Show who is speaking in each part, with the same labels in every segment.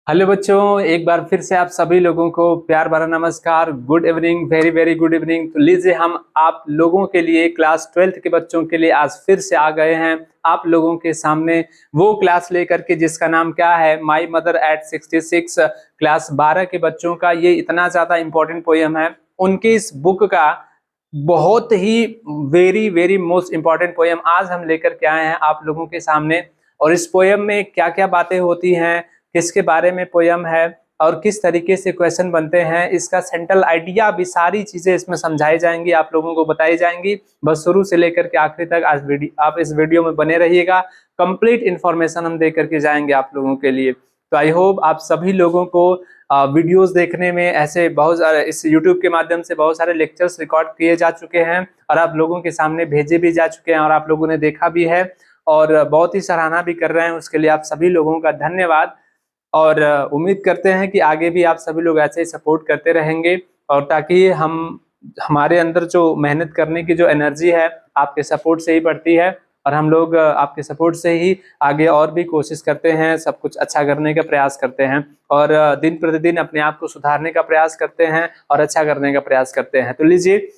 Speaker 1: Hello बच्चों, एक बार फिर से आप सभी लोगों को प्यार भरा नमस्कार। Good evening, very very good evening. तो लीजिए, हम आप लोगों के लिए क्लास 12th के बच्चों के लिए आज फिर से आ गए हैं आप लोगों के सामने वो क्लास लेकर के जिसका नाम क्या है, माई मदर एट 66। क्लास 12 के बच्चों का ये इतना ज्यादा इंपॉर्टेंट पोयम है। उनकी इस बुक का बहुत ही very very most important poem आज हम लेकर के आए हैं आप लोगों के सामने। और इस पोयम में क्या क्या बातें होती हैं, किसके बारे में पोयम है और किस तरीके से क्वेश्चन बनते हैं, इसका सेंट्रल आइडिया भी, सारी चीजें इसमें समझाई जाएंगी, आप लोगों को बताई जाएंगी। बस शुरू से लेकर के आखिरी तक आज आप इस वीडियो में बने रहिएगा। कंप्लीट इन्फॉर्मेशन हम दे करके जाएंगे आप लोगों के लिए। तो आई होप आप सभी लोगों को वीडियोस देखने में ऐसे बहुत इस यूट्यूब के माध्यम से बहुत सारे लेक्चर्स रिकॉर्ड किए जा चुके हैं और आप लोगों के सामने भेजे भी जा चुके हैं और आप लोगों ने देखा भी है और बहुत ही सराहना भी कर रहे हैं। उसके लिए आप सभी लोगों का धन्यवाद। और उम्मीद करते हैं कि आगे भी आप सभी लोग ऐसे ही सपोर्ट करते रहेंगे और ताकि हमारे अंदर जो मेहनत करने की जो एनर्जी है आपके सपोर्ट से ही बढ़ती है और हम लोग आपके सपोर्ट से ही आगे और भी कोशिश करते हैं, सब कुछ अच्छा करने का प्रयास करते हैं और दिन प्रतिदिन अपने आप को सुधारने का प्रयास करते हैं और अच्छा करने का प्रयास करते हैं। तो लीजिए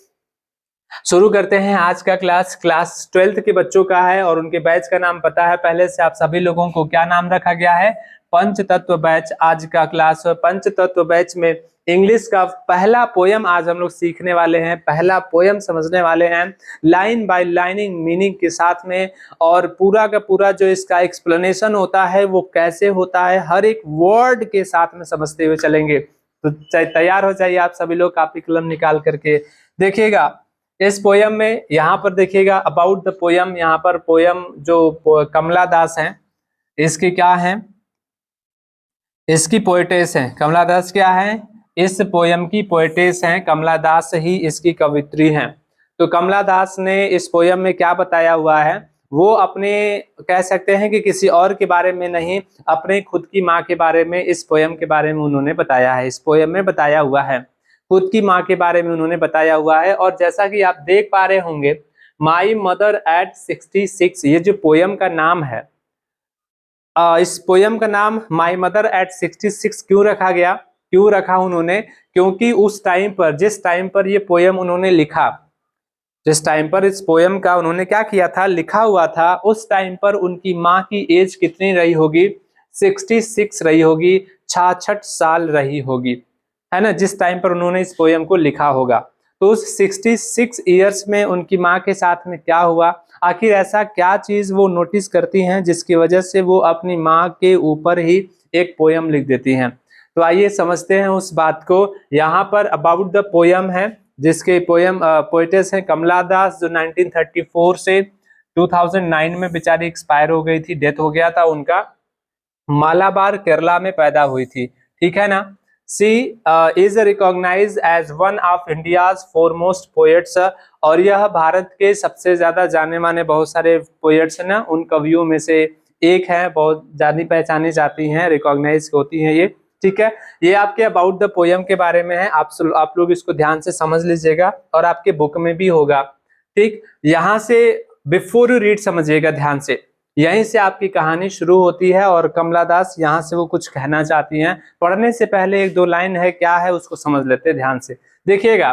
Speaker 1: शुरू करते हैं आज का क्लास 12th के बच्चों का है और उनके बैच का नाम पता है पहले से आप सभी लोगों को। क्या नाम रखा गया है? पंचतत्व बैच। आज का क्लास पंचतत्व बैच में इंग्लिश का पहला पोयम आज हम लोग सीखने वाले हैं, पहला पोयम समझने वाले हैं लाइन बाय लाइनिंग मीनिंग के साथ में। और पूरा का पूरा जो इसका एक्सप्लेनेशन होता है वो कैसे होता है, हर एक वर्ड के साथ में समझते हुए चलेंगे। तो तैयार हो जाइए आप सभी लोग, कापी कलम निकाल करके देखिएगा इस पोयम में। यहाँ पर देखिएगा अबाउट द पोयम, यहाँ पर पोयम जो कमला दास हैं, इसकी क्या है, इसकी पोएटेस है। कमला दास क्या है? इस पोयम की पोएटेस हैं, कमला दास ही इसकी कवित्री हैं। तो कमला दास ने इस पोयम में क्या बताया हुआ है, वो अपने कह सकते हैं कि किसी और के बारे में नहीं, अपने खुद की माँ के बारे में इस पोयम के बारे में उन्होंने बताया है। इस पोयम में बताया हुआ है, खुद की माँ के बारे में उन्होंने बताया हुआ है। और जैसा कि आप देख पा रहे होंगे, माई मदर एट 66, ये जो पोयम का नाम है, इस पोयम का नाम माई मदर एट 66 क्यों रखा गया, क्यों रखा उन्होंने? क्योंकि उस टाइम पर, जिस टाइम पर ये पोयम उन्होंने लिखा, जिस टाइम पर इस पोयम का उन्होंने क्या किया था, लिखा हुआ था, उस टाइम पर उनकी माँ की एज कितनी रही होगी? 66 रही होगी, 66 साल रही होगी, है ना, जिस टाइम पर उन्होंने इस पोयम को लिखा होगा। तो उस 66 ईयर्स में उनकी माँ के साथ में क्या हुआ, आखिर ऐसा क्या चीज वो नोटिस करती हैं जिसकी वजह से वो अपनी माँ के ऊपर ही एक पोयम लिख देती हैं। तो आइए समझते हैं उस बात को। यहाँ पर अबाउट द पोयम है, जिसके पोयम पोएटेस हैं कमला दास, जो 1934 से 2009 में बेचारी एक्सपायर हो गई थी, डेथ हो गया था उनका। मालाबार केरला में पैदा हुई थी, ठीक है ना। She is recognised as one of India's foremost poets, और यह भारत के सबसे ज्यादा जाने माने बहुत सारे पोएट्स ना, उन कवियों में से एक है, बहुत जानी पहचानी जाती हैं, रिकॉग्नाइज होती हैं ये, ठीक है। ये आपके अबाउट द पोयम के बारे में है, आप लोग इसको ध्यान से समझ लीजिएगा और आपके बुक में भी होगा, ठीक। यहाँ से बिफोर यू रीड समझिएगा ध्यान से, यहीं से आपकी कहानी शुरू होती है और कमला दास यहाँ से वो कुछ कहना चाहती हैं। पढ़ने से पहले एक दो लाइन है, क्या है उसको समझ लेते हैं ध्यान से। देखिएगा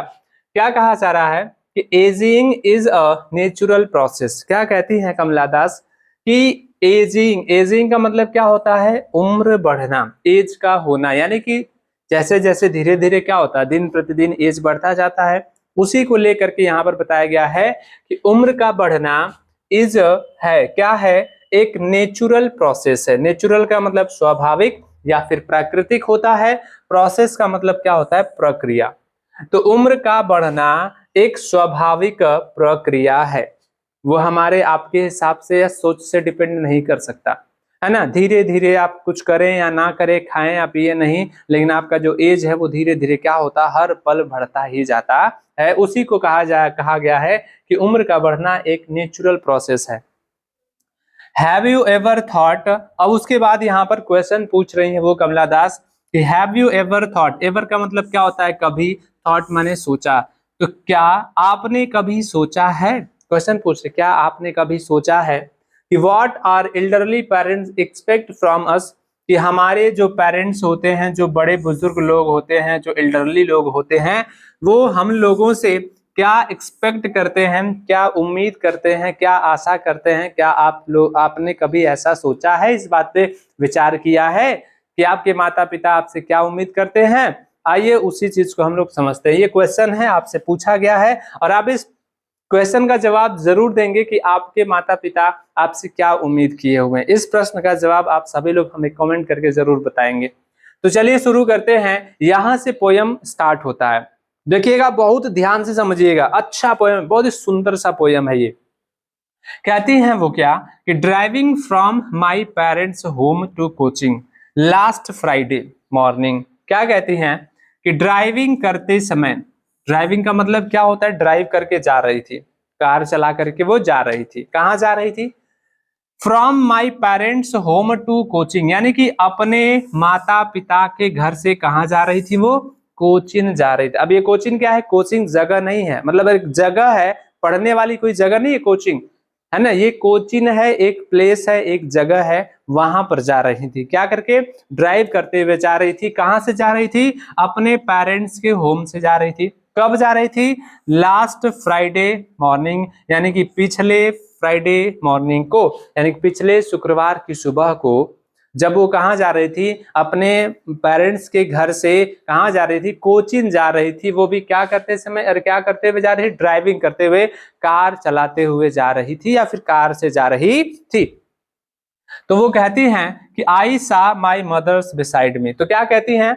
Speaker 1: क्या कहा जा रहा है कि ageing is a natural process. क्या कहती हैं कमला दास कि एजिंग, एजिंग का मतलब क्या होता है? उम्र बढ़ना, एज का होना, यानी कि जैसे जैसे धीरे धीरे क्या होता है, दिन प्रतिदिन एज बढ़ता जाता है, उसी को लेकर के यहाँ पर बताया गया है कि उम्र का बढ़ना इज है, क्या है? एक नेचुरल प्रोसेस है। नेचुरल का मतलब स्वाभाविक या फिर प्राकृतिक होता है, प्रोसेस का मतलब क्या होता है? प्रक्रिया। तो उम्र का बढ़ना एक स्वाभाविक प्रक्रिया है, वो हमारे आपके हिसाब से या सोच से डिपेंड नहीं कर सकता, है ना। धीरे धीरे आप कुछ करें या ना करें, खाएं या पिए नहीं, लेकिन आपका जो एज है वो धीरे धीरे क्या होता है, हर पल बढ़ता ही जाता है। उसी को कहा गया है कि उम्र का बढ़ना एक नेचुरल प्रोसेस है। हैव यू एवर थॉट, अब उसके बाद यहाँ पर क्वेश्चन पूछ रही है वो कमला दास कि have you ever thought, ever का मतलब क्या होता है? कभी, थॉट माने सोचा, तो क्या आपने कभी सोचा है? क्वेश्चन पूछ रहे, क्या आपने कभी सोचा है कि what are elderly parents expect from us, कि हमारे जो पेरेंट्स होते हैं, जो बड़े बुजुर्ग लोग होते हैं, जो एल्डरली लोग होते हैं, वो हम लोगों से क्या एक्सपेक्ट करते हैं, क्या उम्मीद करते हैं, क्या आशा करते हैं। क्या आपने कभी ऐसा सोचा है, इस बात पे विचार किया है कि आपके माता पिता आपसे क्या उम्मीद करते हैं? आइए उसी चीज को हम लोग समझते हैं। ये क्वेश्चन है, आपसे पूछा गया है और आप इस क्वेश्चन का जवाब जरूर देंगे कि आपके माता पिता आपसे क्या उम्मीद किए हुए हैं। इस प्रश्न का जवाब आप सभी लोग हमें कमेंट करके जरूर बताएंगे। तो चलिए शुरू करते हैं। यहां से पोयम स्टार्ट होता है, देखिएगा, बहुत ध्यान से समझिएगा। अच्छा पोयम, बहुत ही सुंदर सा पोयम है ये। कहती हैं वो क्या कि driving from my parents home to coaching last Friday morning. क्या कहती हैं कि ड्राइविंग करते समय, ड्राइविंग का मतलब क्या होता है, ड्राइव करके जा रही थी, कार चला करके वो जा रही थी। कहाँ जा रही थी? From my parents home to coaching, यानी कि अपने माता पिता के घर से कहाँ जा रही थी वो? कोचिंग जा रही थी। अब ये कोचिंग क्या है? कोचिंग जगह नहीं है, मतलब एक जगह है, पढ़ने वाली कोई जगह नहीं है कोचिंग, है ना। ये कोचिंग है, एक प्लेस है, एक जगह है, वहां पर जा रही थी। क्या करके? ड्राइव करते हुए जा रही थी। कहां से जा रही थी? अपने पेरेंट्स के होम से जा रही थी। कब जा रही थी? लास्ट फ्राइडे मॉर्निंग, यानी कि पिछले फ्राइडे मॉर्निंग को, यानी कि पिछले शुक्रवार की सुबह को। जब वो कहाँ जा रही थी? अपने पेरेंट्स के घर से कहाँ जा रही थी? कोचिंग जा रही थी। वो भी क्या करते समय और क्या करते हुए जा रही? ड्राइविंग करते हुए, कार चलाते हुए जा रही थी या फिर कार से जा रही थी। तो वो कहती हैं कि आई सा माई मदर्स बिसाइड मी। तो क्या कहती हैं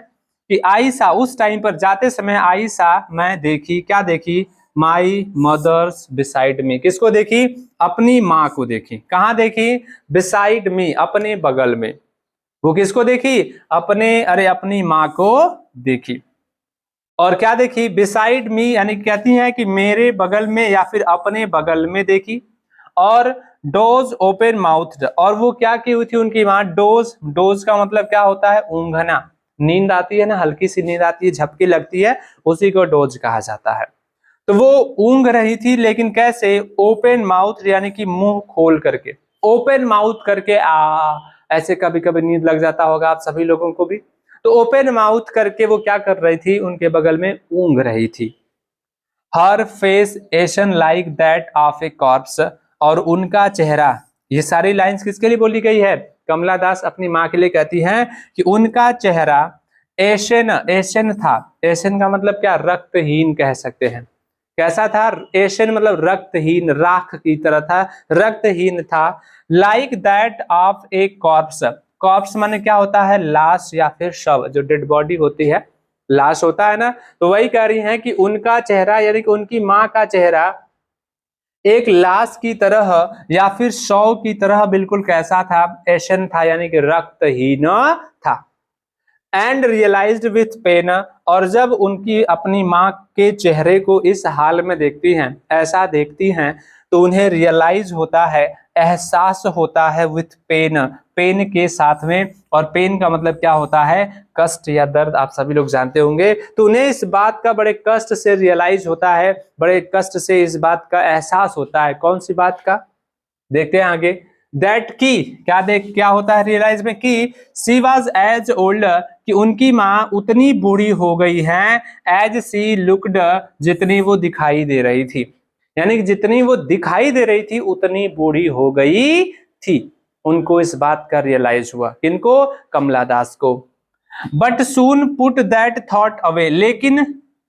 Speaker 1: कि आई सा, उस टाइम पर जाते समय आई सा, मैं देखी। क्या देखी? My mothers beside me. किसको देखी? अपनी माँ को देखी। कहाँ देखी? बिसाइड मी, अपने बगल में। वो किसको देखी? अपनी माँ को देखी। और क्या देखी? बिसाइड मी, यानी कहती हैं कि मेरे बगल में या फिर अपने बगल में देखी। और डोज ओपन माउथ, और वो क्या की हुई थी उनकी माँ? डोज, डोज का मतलब क्या होता है? ऊंघना। नींद आती है ना, हल्की सी नींद आती है, झपकी लगती है, उसी को डोज कहा जाता है। तो वो ऊंघ रही थी, लेकिन कैसे? ओपन माउथ, यानी कि मुंह खोल करके, ओपन माउथ करके। ऐसे कभी कभी नींद लग जाता होगा आप सभी लोगों को भी। तो ओपन माउथ करके वो क्या कर रही थी? उनके बगल में ऊंघ रही थी। हर face ashen like that of a corpse, और उनका चेहरा। ये सारी लाइंस किसके लिए बोली गई है? कमला दास अपनी माँ के लिए कहती हैं कि उनका चेहरा एशन, एशन था। एशन का मतलब क्या? रक्तहीन कह सकते हैं। कैसा था? एशन मतलब रक्तहीन, राख की तरह था, रक्तहीन था। Like that of a corps, corps माने क्या होता है? लाश या फिर शव, जो डेड बॉडी होती है, लाश होता है ना। तो वही कह रही हैं कि उनका चेहरा, यानी कि उनकी माँ का चेहरा एक लाश की तरह या फिर शव की तरह बिल्कुल कैसा था? एशन था, यानी कि रक्तहीन था। एंड रियलाइज्ड विथ पेन, और जब उनकी अपनी माँ के चेहरे को इस हाल में देखती हैं, ऐसा देखती हैं, तो उन्हें रियलाइज होता है, एहसास होता है, विथ पेन, पेन के साथ में। और पेन का मतलब क्या होता है? कष्ट या दर्द, आप सभी लोग जानते होंगे। तो उन्हें इस बात का बड़े कष्ट से रियलाइज होता है, बड़े कष्ट से इस बात का एहसास होता है। कौन सी बात का? देखते हैं आगे। दैट की, क्या होता है रियलाइज में? कि सी वॉज एज ओल्ड, कि उनकी माँ उतनी बूढ़ी हो गई हैं, एज सी लुक्ड, जितनी वो दिखाई दे रही थी। यानी कि जितनी वो दिखाई दे रही थी उतनी बूढ़ी हो गई थी। उनको इस बात का रियलाइज हुआ। किनको? कमला दास को। But soon put that thought away, लेकिन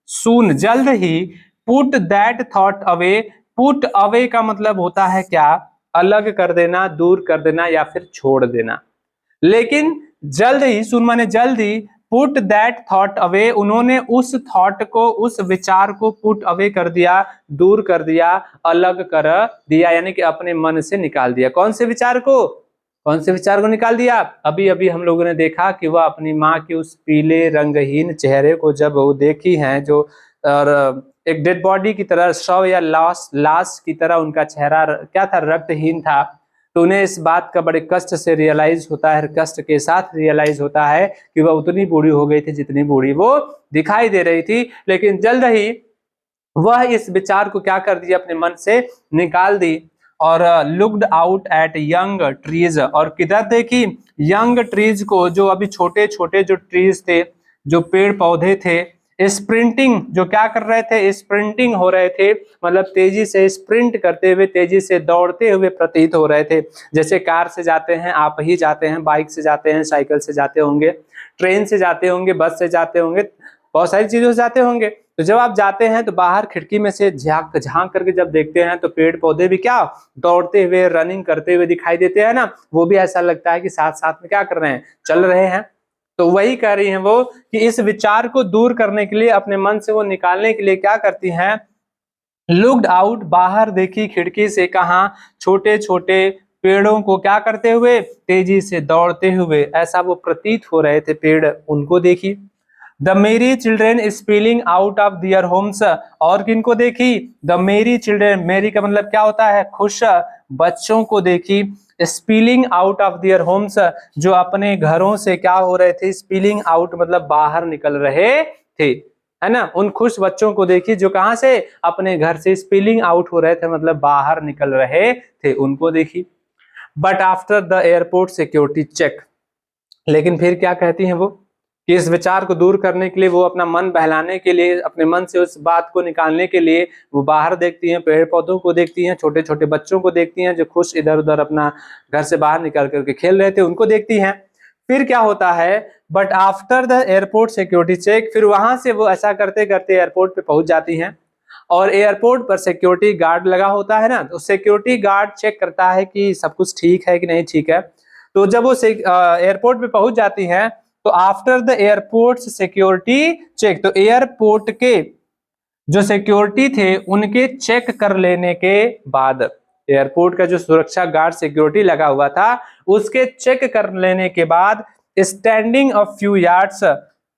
Speaker 1: सून, जल्द ही, put that thought away, put away का मतलब होता है क्या? अलग कर देना, दूर कर देना या फिर छोड़ देना। लेकिन जल्द ही, सुन माने जल्द ही, पुट दैट थॉट अवे, उन्होंने उस थॉट को, उस विचार को पुट अवे कर दिया, दूर कर दिया, अलग कर दिया, यानी कि अपने मन से निकाल दिया। कौन से विचार को? कौन से विचार को निकाल दिया? अभी अभी हम लोगों ने देखा कि वह अपनी माँ के उस पीले रंगहीन चेहरे को जब वो देखी हैं, जो और एक डेड बॉडी की तरह, शव या लाश की तरह उनका चेहरा क्या था? रक्तहीन था। तो उन्हें इस बात का बड़े कष्ट से रियलाइज होता है, कष्ट के साथ रियलाइज होता है कि वह उतनी बूढ़ी हो गई थी जितनी बूढ़ी वो दिखाई दे रही थी। लेकिन जल्द ही वह इस विचार को क्या कर दिया? अपने मन से निकाल दी। और looked out at young trees, और किधर देखी, यंग ट्रीज को, जो अभी छोटे छोटे जो ट्रीज थे, जो पेड़ पौधे थे, स्प्रिंटिंग, जो क्या कर रहे थे, स्प्रिंटिंग हो रहे थे, मतलब तेजी से स्प्रिंट करते हुए, तेजी से दौड़ते हुए प्रतीत हो रहे थे। जैसे कार से जाते हैं, आप ही जाते हैं, बाइक से जाते हैं, साइकिल से जाते होंगे, ट्रेन से जाते होंगे, बस से जाते होंगे, बहुत सारी चीजों से जाते होंगे। तो जब आप जाते हैं तो बाहर खिड़की में से झांक झांक करके जब देखते हैं तो पेड़ पौधे भी क्या दौड़ते हुए, रनिंग करते हुए दिखाई देते हैं ना, वो भी ऐसा लगता है कि साथ साथ में क्या कर रहे हैं, चल रहे हैं। तो वही कह रही हैं वो कि इस विचार को दूर करने के लिए, अपने मन से वो निकालने के लिए क्या करती हैं, लुक्ड आउट, बाहर देखी खिड़की से, कहा, छोटे छोटे पेड़ों को क्या करते हुए, तेजी से दौड़ते हुए, ऐसा वो प्रतीत हो रहे थे पेड़, उनको देखी। द मेरी children spilling out of their homes, और किनको देखी, द मेरी चिल्ड्रेन, मेरी का मतलब क्या होता है, खुश बच्चों को देखी, spilling out of their homes, जो अपने घरों से क्या हो रहे थे, स्पीलिंग आउट मतलब बाहर निकल रहे थे, है ना, उन खुश बच्चों को देखी जो कहां से, अपने घर से स्पीलिंग आउट हो रहे थे, मतलब बाहर निकल रहे थे, उनको देखी। But after the airport security check, लेकिन फिर क्या कहती हैं वो, कि इस विचार को दूर करने के लिए, वो अपना मन बहलाने के लिए, अपने मन से उस बात को निकालने के लिए, वो बाहर देखती हैं, पेड़ पौधों को देखती हैं, छोटे छोटे बच्चों को देखती हैं जो खुश इधर उधर अपना घर से बाहर निकल करके खेल रहे थे, उनको देखती हैं। फिर क्या होता है, but after the airport security check, फिर वहां से वो ऐसा करते करते एयरपोर्ट पे पहुंच जाती हैं, और एयरपोर्ट पर सिक्योरिटी गार्ड लगा होता है ना, तो सिक्योरिटी गार्ड चेक करता है कि सब कुछ ठीक है कि नहीं ठीक है। तो जब वो एयरपोर्ट पे पहुंच जाती हैं, तो after the airport security check, तो एयरपोर्ट के जो सिक्योरिटी थे उनके चेक कर लेने के बाद, एयरपोर्ट का जो सुरक्षा गार्ड सिक्योरिटी लगा हुआ था उसके चेक कर लेने के बाद, स्टैंडिंग अ फ्यू यार्ड्स,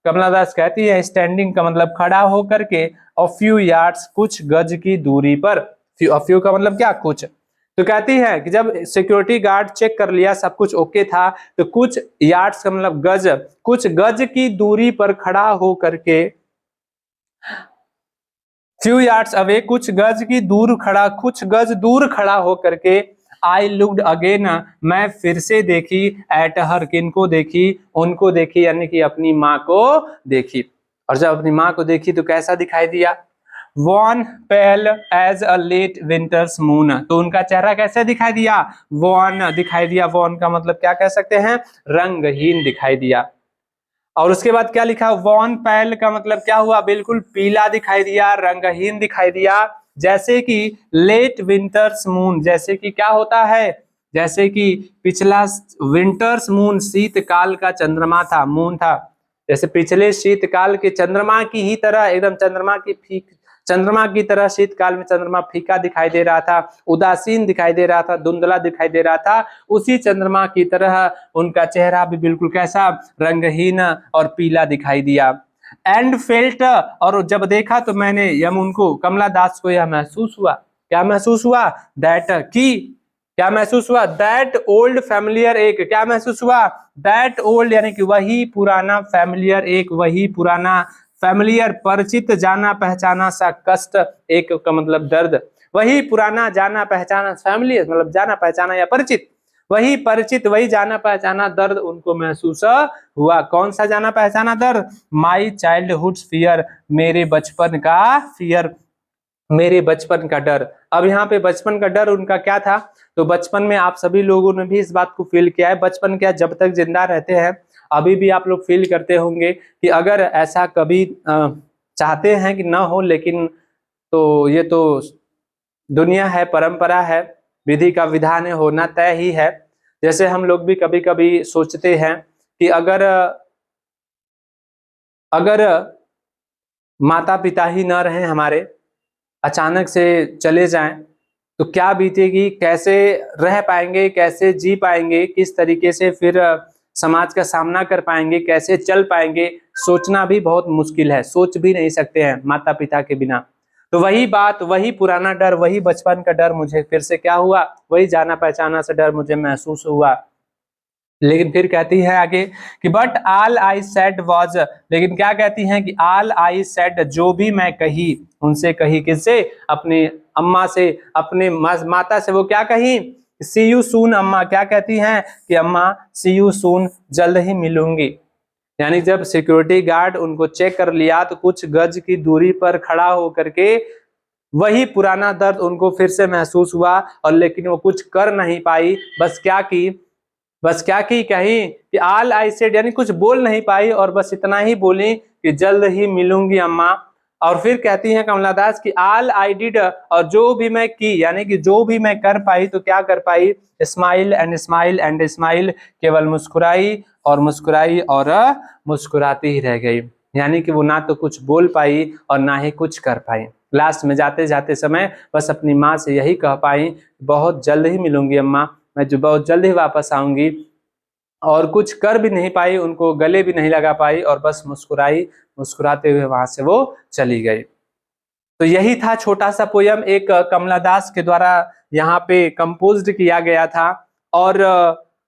Speaker 1: कमला दास कहती है स्टैंडिंग का मतलब खड़ा होकर के, अ फ्यू यार्ड्स कुछ गज की दूरी पर, अ फ्यू का मतलब क्या, कुछ। तो कहती है कि जब सिक्योरिटी गार्ड चेक कर लिया, सब कुछ ओके था, तो कुछ यार्ड्स का मतलब गज, कुछ गज की दूरी पर खड़ा हो करके, फ्यू यार्ड्स अवे, कुछ गज की दूर खड़ा, कुछ गज दूर खड़ा हो करके, आई लुक्ड अगेन, मैं फिर से देखी, एट हर, किनको देखी, उनको देखी, यानी कि अपनी माँ को देखी। और जब अपनी माँ को देखी तो कैसा दिखाई दिया, wan pale as a late winter's moon, तो उनका चेहरा कैसे दिखाई दिया, वॉन दिखाई दिया, वॉन का मतलब क्या कह सकते हैं, रंगहीन दिखाई दिया। और उसके बाद क्या लिखा, वॉन पैल का मतलब क्या हुआ, बिल्कुल पीला दिखाई दिया, रंगहीन दिखाई दिया, जैसे कि लेट विंटर्स मून, जैसे कि क्या होता है, जैसे कि पिछला विंटर्स मून, शीतकाल का चंद्रमा था, मून था, जैसे पिछले शीतकाल के चंद्रमा की ही तरह, एकदम चंद्रमा की तरह शीतकाल में चंद्रमा फीका दिखाई दे रहा था, उदासीन दिखाई दे रहा था, धुंधला दिखाई दे रहा था, उसी चंद्रमा की तरह उनका चेहरा भी बिल्कुल कैसा, रंगहीन और पीला दिखाई दिया। एंड फेल्ट, और जब देखा तो मैंने, यम उनको, कमला दास को यह महसूस हुआ, क्या महसूस हुआ, दैट की, क्या महसूस हुआ, दैट ओल्ड फैमिलियर एक, क्या महसूस हुआ, दैट ओल्ड यानी कि वही पुराना, फैमिलियर एक, वही पुराना, फैमिलियर परिचित, जाना पहचाना सा, कष्ट एक का मतलब दर्द, वही पुराना जाना पहचाना, फैमिलियर मतलब जाना पहचाना या परिचित, वही परिचित, वही जाना पहचाना दर्द उनको महसूस हुआ। कौन सा जाना पहचाना दर्द, माई चाइल्डहुड फियर, मेरे बचपन का फियर, मेरे बचपन का डर। अब यहाँ पे बचपन का डर उनका क्या था, तो बचपन में आप सभी लोगों ने भी इस बात को फील किया है, बचपन क्या, जब तक जिंदा रहते हैं अभी भी आप लोग फील करते होंगे कि अगर ऐसा कभी चाहते हैं कि ना हो, लेकिन तो ये तो दुनिया है, परंपरा है, विधि का विधान है, होना तय ही है। जैसे हम लोग भी कभी कभी सोचते हैं कि अगर अगर माता पिता ही ना रहे हमारे, अचानक से चले जाएं, तो क्या बीतेगी, कैसे रह पाएंगे, कैसे जी पाएंगे, किस तरीके से फिर समाज का सामना कर पाएंगे, कैसे चल पाएंगे, सोचना भी बहुत मुश्किल है, सोच भी नहीं सकते हैं माता पिता के बिना। तो वही बात, वही पुराना डर, वही बचपन का डर मुझे फिर से क्या हुआ, वही जाना पहचाना सा डर मुझे महसूस हुआ। लेकिन फिर कहती है आगे कि but all I said was, लेकिन क्या कहती हैं कि ऑल आई सेड, जो भी मैं कही, उनसे कही, किससे? अपनी अम्मा से, अपने माता से। वो क्या कही? सी यू सून अम्मा। क्या कहती हैं कि अम्मा सी यू सून, जल्द ही मिलूंगी। यानी जब सिक्योरिटी गार्ड उनको चेक कर लिया तो कुछ गज की दूरी पर खड़ा होकर के वही पुराना दर्द उनको फिर से महसूस हुआ, और लेकिन वो कुछ कर नहीं पाई। बस क्या की कहीं कि ऑल आई सेड, यानी कुछ बोल नहीं पाई, और बस इतना ही बोली कि जल्द ही मिलूंगी अम्मा। और फिर कहती हैं कमला दास कि ऑल आई डिड, और जो भी मैं की, यानी कि जो भी मैं कर पाई, तो क्या कर पाई? Smile and smile and smile, केवल मुस्कुराई और मुस्कुराई और मुस्कुराती ही रह गई। यानी कि वो ना तो कुछ बोल पाई और ना ही कुछ कर पाई। लास्ट में जाते जाते समय बस अपनी माँ से यही कह पाई, बहुत जल्द ही मिलूंगी अम्मा, मैं जो बहुत जल्द ही वापस आऊंगी। और कुछ कर भी नहीं पाई, उनको गले भी नहीं लगा पाई, और बस मुस्कुराई, मुस्कुराते हुए वहां से वो चली गई। तो यही था छोटा सा पोयम, एक कमला दास के द्वारा यहाँ पे कंपोज्ड किया गया था, और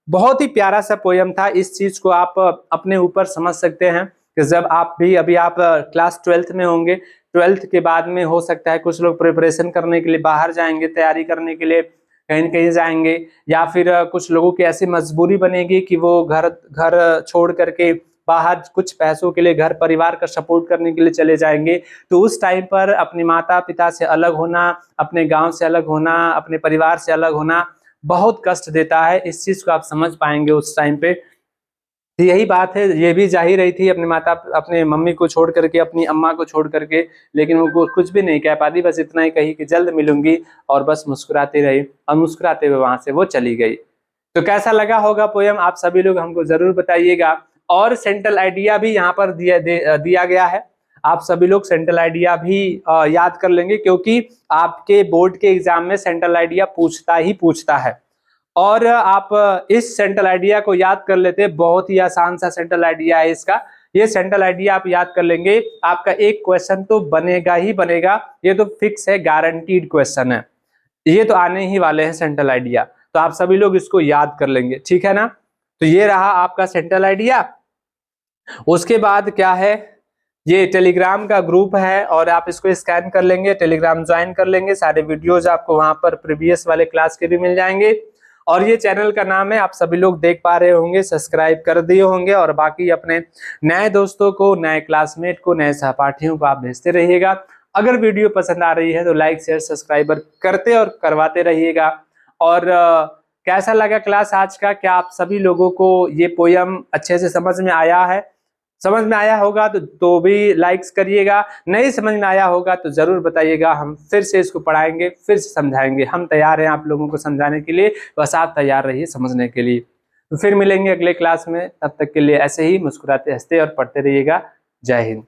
Speaker 1: बहुत ही प्यारा सा पोयम था। इस चीज को आप अपने ऊपर समझ सकते हैं कि जब आप भी, अभी आप क्लास 12th में होंगे, 12th के बाद में हो सकता है कुछ लोग प्रिपरेशन करने के लिए बाहर जाएंगे, तैयारी करने के लिए कहीं न कहीं जाएंगे, या फिर कुछ लोगों की ऐसी मजबूरी बनेगी कि वो घर छोड़ करके बाहर कुछ पैसों के लिए घर परिवार का सपोर्ट करने के लिए चले जाएंगे। तो उस टाइम पर अपने माता पिता से अलग होना, अपने गांव से अलग होना, अपने परिवार से अलग होना बहुत कष्ट देता है। इस चीज को आप समझ पाएंगे उस टाइम पे। तो यही बात है, ये भी जा ही रही थी अपने मम्मी को छोड़ करके, अपनी अम्मा को छोड़ करके, लेकिन वो कुछ भी नहीं कह पाती, बस इतना ही कही कि जल्द मिलूंगी, और बस मुस्कुराती रही, और मुस्कुराते हुए वहां से वो चली गई। तो कैसा लगा होगा पोयम, आप सभी लोग हमको जरूर बताइएगा। और सेंट्रल आइडिया भी यहाँ पर दिया गया है, आप सभी लोग सेंट्रल आइडिया भी याद कर लेंगे, क्योंकि आपके बोर्ड के एग्जाम में सेंट्रल आइडिया पूछता है। और आप इस सेंट्रल आइडिया को याद कर लेते, बहुत ही आसान सा सेंट्रल आइडिया है इसका। ये सेंट्रल आइडिया आप याद कर लेंगे, आपका एक क्वेश्चन तो बनेगा ही बनेगा, ये तो फिक्स है, गारंटीड क्वेश्चन है, ये तो आने ही वाले हैं सेंट्रल आइडिया। तो आप सभी लोग इसको याद कर लेंगे, ठीक है ना? तो ये रहा आपका सेंट्रल आइडिया। उसके बाद क्या है, ये टेलीग्राम का ग्रुप है, और आप इसको स्कैन कर लेंगे, टेलीग्राम ज्वाइन कर लेंगे, सारे वीडियोज आपको वहां पर प्रीवियस वाले क्लास के भी मिल जाएंगे। और ये चैनल का नाम है, आप सभी लोग देख पा रहे होंगे, सब्सक्राइब कर दिए होंगे, और बाकी अपने नए दोस्तों को, नए क्लासमेट को, नए सहपाठियों को आप भेजते रहिएगा। अगर वीडियो पसंद आ रही है तो लाइक शेयर सब्सक्राइबर करते और करवाते रहिएगा। और कैसा लगा क्लास आज का? क्या आप सभी लोगों को ये पोयम अच्छे से समझ में आया है? समझ में आया होगा तो भी लाइक्स करिएगा, नहीं समझ में आया होगा तो जरूर बताइएगा, हम फिर से इसको पढ़ाएंगे, फिर से समझाएंगे। हम तैयार हैं आप लोगों को समझाने के लिए, बस आप तैयार रहिए समझने के लिए। तो फिर मिलेंगे अगले क्लास में, तब तक के लिए ऐसे ही मुस्कुराते हंसते और पढ़ते रहिएगा। जय हिंद।